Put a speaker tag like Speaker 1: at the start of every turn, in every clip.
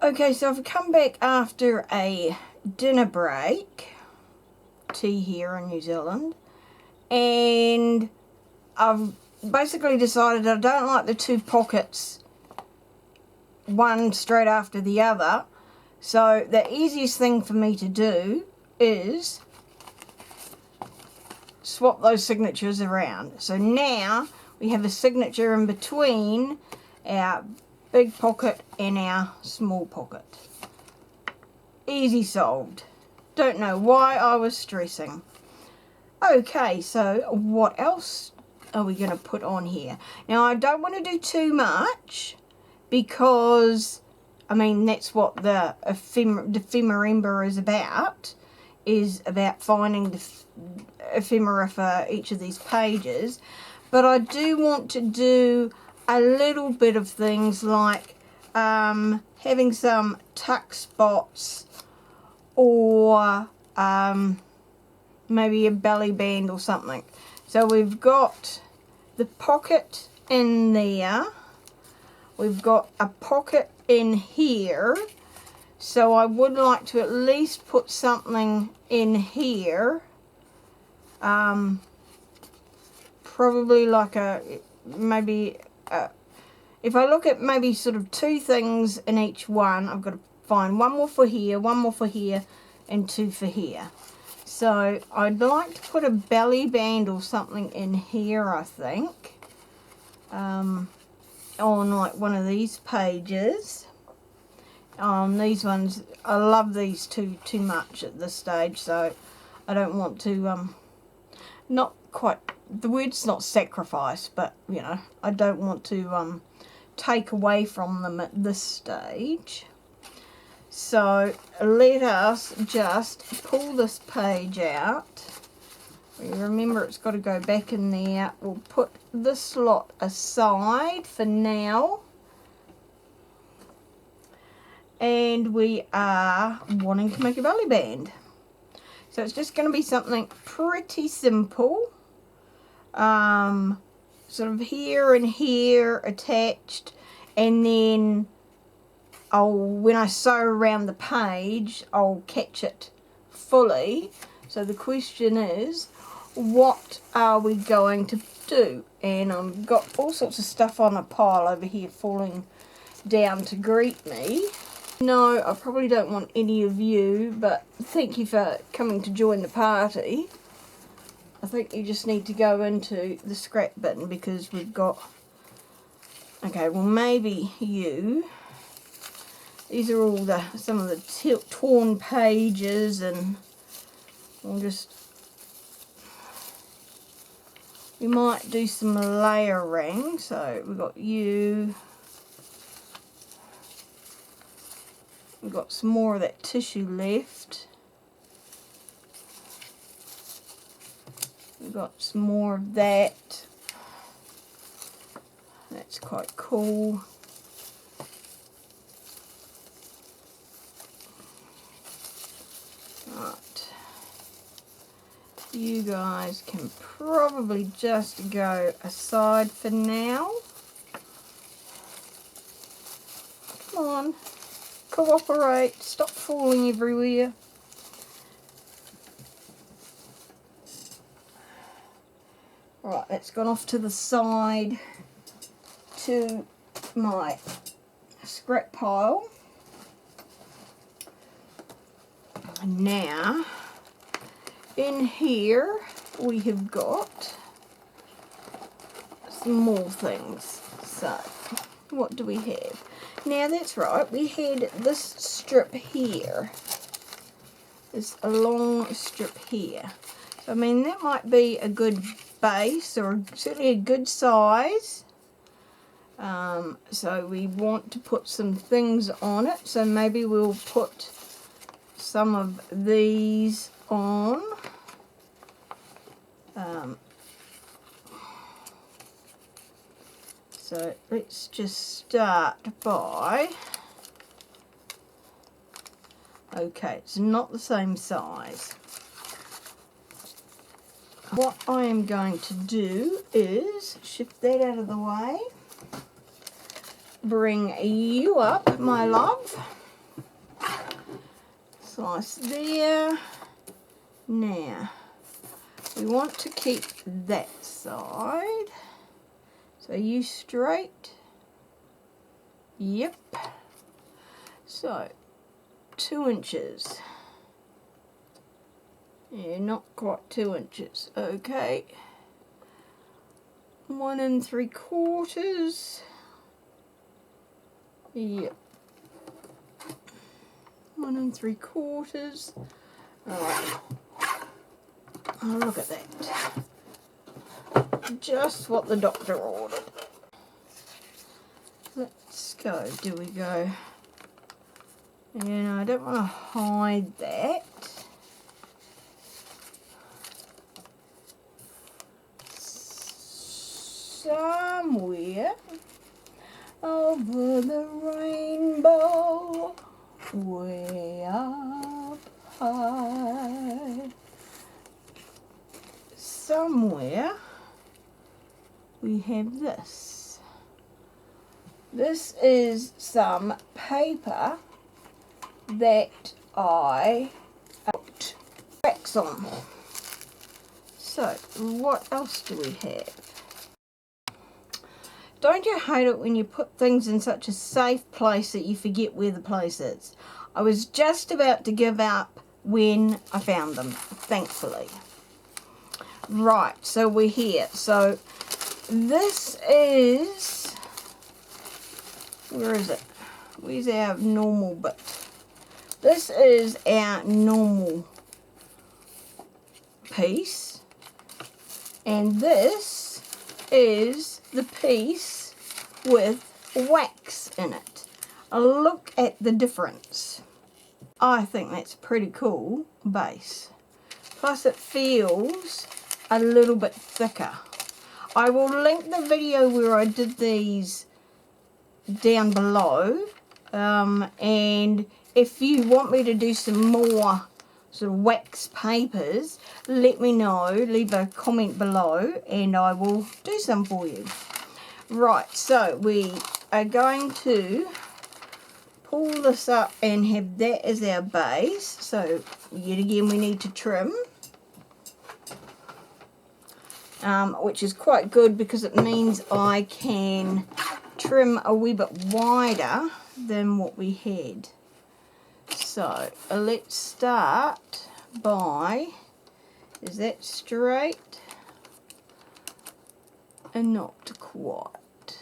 Speaker 1: Okay, so I've come back after a dinner break, tea here in New Zealand, and I've basically decided I don't like the two pockets, one straight after the other. So the easiest thing for me to do is swap those signatures around. So now we have a signature in between our big pocket and our small pocket. Easy solved. Don't know why I was stressing. Okay, so what else are we going to put on here? Now I don't want to do too much because, I mean, that's what the Dephemerember is about finding the ephemera for each of these pages. But I do want to do a little bit of things like having some tuck spots, or maybe a belly band or something. So we've got the pocket in there, we've got a pocket in here, so I would like to at least put something in here, probably like if I look at maybe sort of two things in each one. I've got to find one more for here, one more for here, and two for here. So I'd like to put a belly band or something in here, I think, on like one of these pages. These ones, I love these two too much at this stage, so I don't want to, not quite, the word's not sacrifice, but, you know, I don't want to take away from them at this stage. So let us just pull this page out. Remember, it's got to go back in there. We'll put this lot aside for now. And we are wanting to make a belly band. So it's just going to be something pretty simple. Sort of here and here attached, and then when I sew around the page, I'll catch it fully. So the question is, what are we going to do? And I've got all sorts of stuff on a pile over here falling down to greet me. No, I probably don't want any of you, but thank you for coming to join the party. I think you just need to go into the scrap bin because we've got... Okay, well maybe you. These are all some of the torn pages, and we might do some layering. So we've got you. We've got some more of that tissue left. We've got some more of that. That's quite cool. Right. You guys can probably just go aside for now. Come on. Cooperate. Stop falling everywhere. Right, that's gone off to the side to my scrap pile. Now, in here we have got some more things. So, what do we have? Now that's right, we had this strip here. There's a long strip here. So I mean, that might be a good base, or certainly a good size. So we want to put some things on it. So maybe we'll put some of these on. So let's just start by, okay, it's not the same size. What I am going to do is shift that out of the way, bring you up, my love. slice there. Now, we want to keep that side. So you straight. Yep. So, 2 inches. Yeah, not quite 2 inches. Okay. 1 3/4. Yep. 1 3/4. Alright. Oh, look at that. Just what the doctor ordered. Let's go. Do we go? You know, I don't want to hide that. Somewhere over the rainbow, way up high, somewhere we have this. This is some paper that I put wax on. So, what else do we have? Don't you hate it when you put things in such a safe place that you forget where the place is? I was just about to give up when I found them, thankfully. Right, so we're here. So this is, where is it? Where's our normal bit? This is our normal piece. And this is the piece with wax in it. Look at the difference. I think that's a pretty cool base. Plus it feels a little bit thicker. I will link the video where I did these down below, and if you want me to do some more sort of wax papers, let me know, leave a comment below and I will do some for you. Right, so we are going to pull this up and have that as our base. So yet again we need to trim, which is quite good because it means I can trim a wee bit wider than what we had. So let's start by, is that straight? And not quite.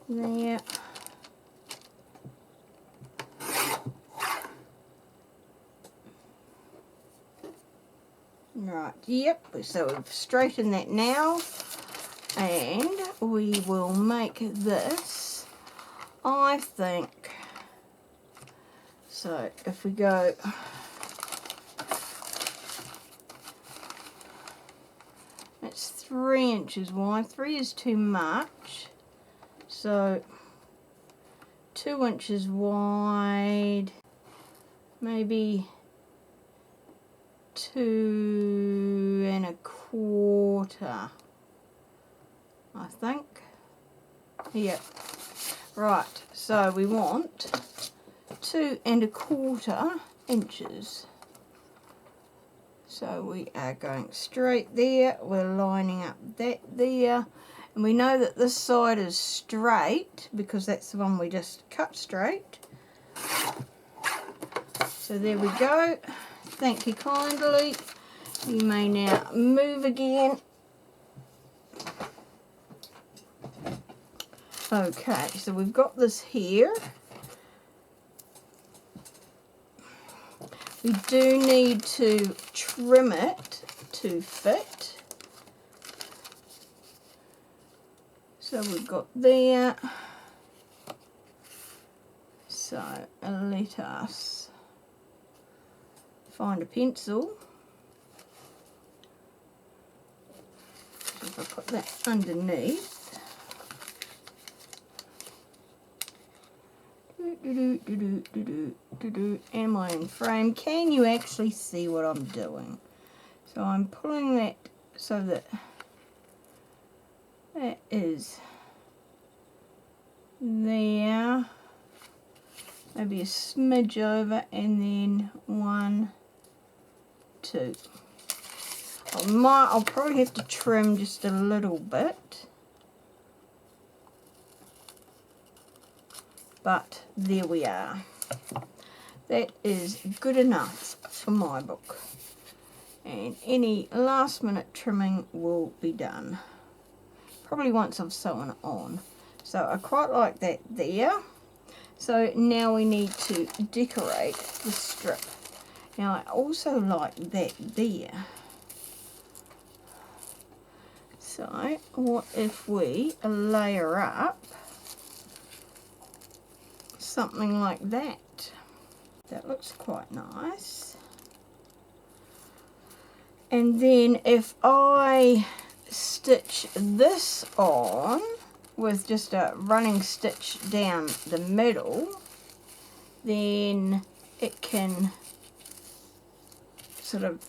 Speaker 1: There. Right, yep, so we've straightened that now. And we will make this, I think, so if we go, it's 3 inches wide. 3 is too much, so 2 inches wide, maybe 2 1/4, I think. Yep. Right, so we want 2 1/4 inches. So we are going straight there. We're lining up that there. And we know that this side is straight because that's the one we just cut straight. So there we go. Thank you kindly. You may now move again. Okay, so we've got this here. We do need to trim it to fit. So we've got there. So let us find a pencil. So if I put that underneath. Am I in frame? Can you actually see what I'm doing? So I'm pulling that so that that is there. maybe a smidge over, and then 1, 2. I'll probably have to trim just a little bit, but there we are. That is good enough for my book, and any last minute trimming will be done probably once I've sewn it on. So I quite like that there. So now we need to decorate the strip. Now I also like that there. So what if we layer up something like that? That looks quite nice. And then if I stitch this on with just a running stitch down the middle, then it can sort of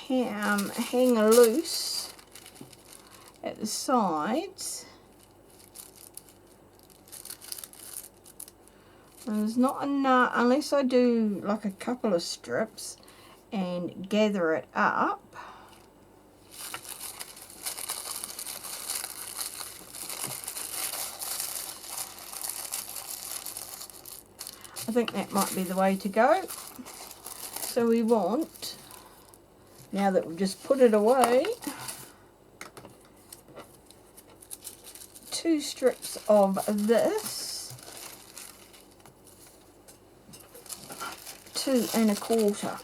Speaker 1: hang loose at the sides. And there's not enough, unless I do like a couple of strips and gather it up. I think that might be the way to go. So we want, now that we've just put it away, 2 strips of this, 2 1/4.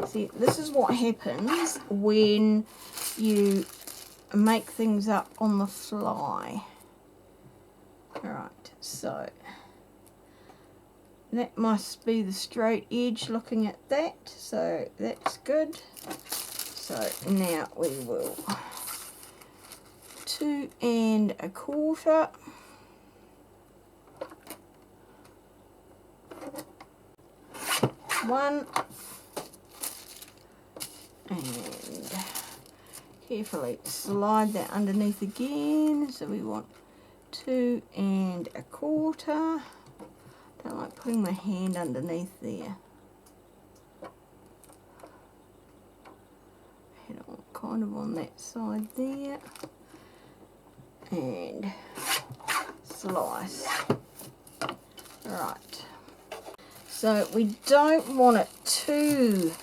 Speaker 1: See, this is what happens when you make things up on the fly. Alright, so that must be the straight edge looking at that, so that's good. So now we will 2 1/4. One, and carefully slide that underneath again. So we want 2 1/4. Don't like putting my hand underneath there. Head on kind of on that side there, and slice. Right. So we don't want it too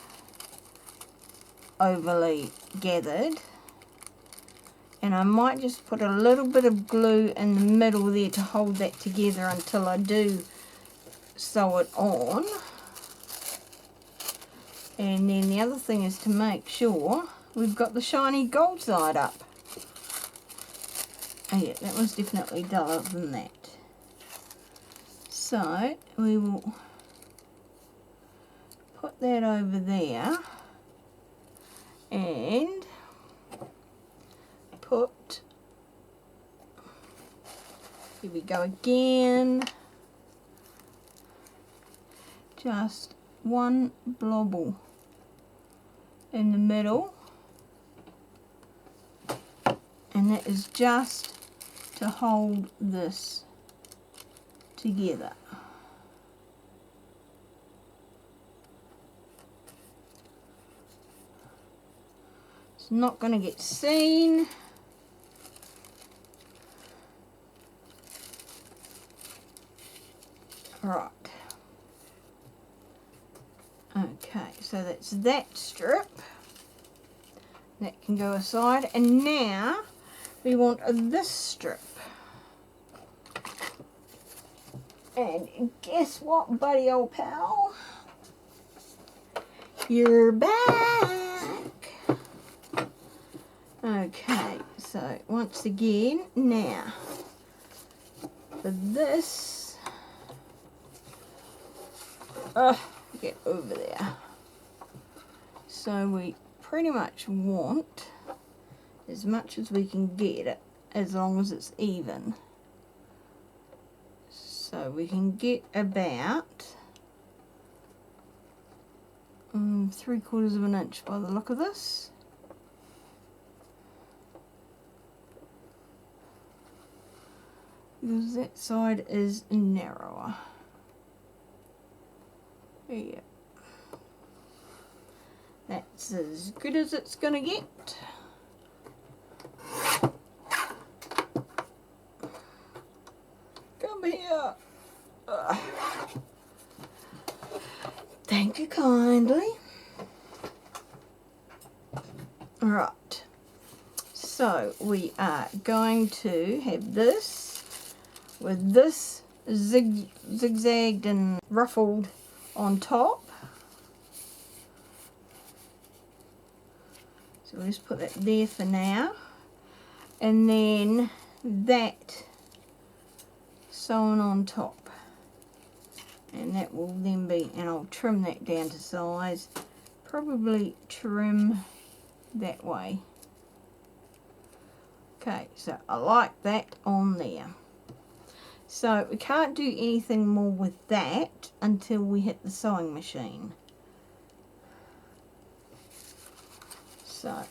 Speaker 1: overly gathered, and I might just put a little bit of glue in the middle there to hold that together until I do sew it on. And then the other thing is to make sure we've got the shiny gold side up. Oh yeah, that was definitely duller than that. So we will put that over there and put, here we go again, just 1 blobble in the middle, and that is just to hold this together. It's not going to get seen. Right. Okay, so that's that strip. That can go aside. And now we want this strip. And guess what, buddy old pal? You're back. Okay, so once again, now for this, get over there. So we pretty much want as much as we can get it, as long as it's even. So we can get about 3/4 of an inch by the look of this. because that side is narrower. Yeah. That's as good as it's gonna get. Come here. Thank you kindly. Right. So we are going to have this with this zigzagged and ruffled on top. So we'll just put that there for now. And then that sewn on top. And that will then be, and I'll trim that down to size. Probably trim that way. Okay, so I like that on there. So we can't do anything more with that until we hit the sewing machine. So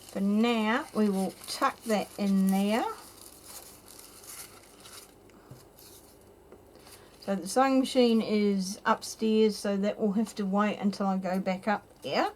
Speaker 1: for now we will tuck that in there. So the sewing machine is upstairs, so that will have to wait until I go back up there.